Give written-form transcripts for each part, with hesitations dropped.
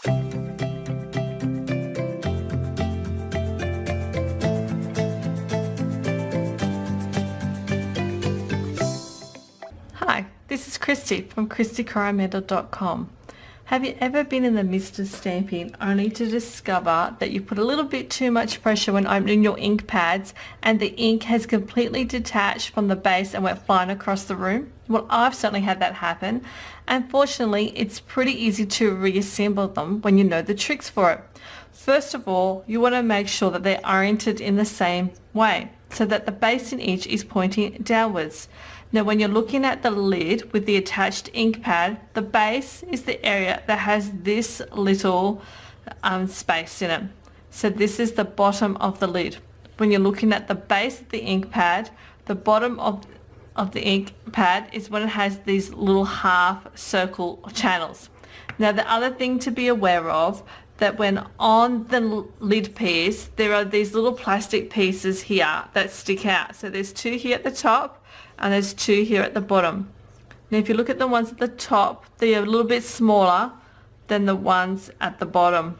Hi, this is Kristy from KristyCoromandel.com. Have you ever been in the midst of stamping only to discover that you put a little bit too much pressure when opening your ink pads and the ink has completely detached from the base and went flying across the room? Well, I've certainly had that happen. Unfortunately, it's pretty easy to reassemble them when you know the tricks for it. First of all, you want to make sure that they're oriented in the same way so that the base in each is pointing downwards. Now when you're looking at the lid with the attached ink pad, the base is the area that has this little space in it. So this is the bottom of the lid. When you're looking at the base of the ink pad, the bottom of the ink pad is when it has these little half circle channels. Now the other thing to be aware of, that when on the lid piece there are these little plastic pieces here that stick out. So there's two here at the top and there's two here at the bottom. Now if you look at the ones at the top, they are a little bit smaller than the ones at the bottom.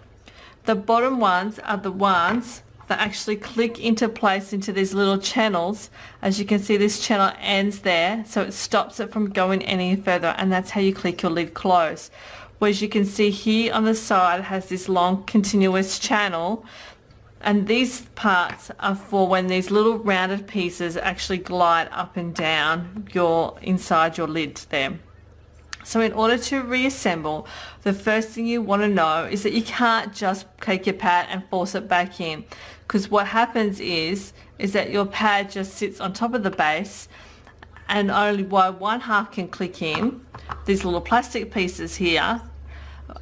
The bottom ones are the ones that actually click into place into these little channels. As you can see, this channel ends there, so it stops it from going any further, and that's how you click your lid close. Whereas you can see here on the side it has this long continuous channel, and these parts are for when these little rounded pieces actually glide up and down inside your lid there. So in order to reassemble, the first thing you want to know is that you can't just take your pad and force it back in, because what happens is that your pad just sits on top of the base, and only one half can click in. These little plastic pieces here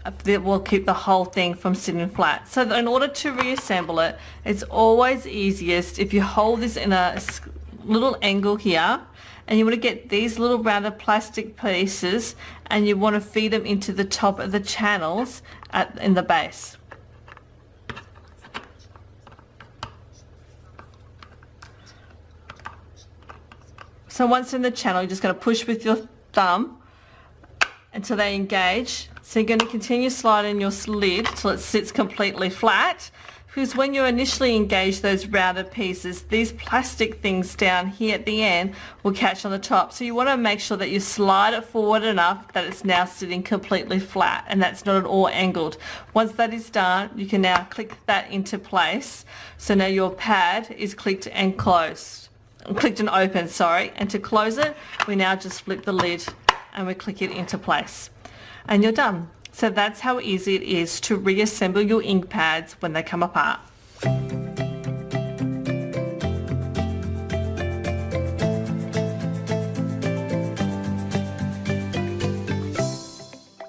that will keep the whole thing from sitting flat. So in order to reassemble it, it's always easiest if you hold this in a little angle here, and you want to get these little rounded plastic pieces and you want to feed them into the top of the channels in the base. So once in the channel, you're just going to push with your thumb until they engage. So you're going to continue sliding your lid till it sits completely flat, because when you initially engage those rounded pieces, these plastic things down here at the end will catch on the top. So you want to make sure that you slide it forward enough that it's now sitting completely flat and that's not at all angled. Once that is done, you can now click that into place. So now your pad is clicked and closed. Clicked and open, sorry. And to close it, we now just flip the lid and we click it into place. And you're done. So that's how easy it is to reassemble your ink pads when they come apart.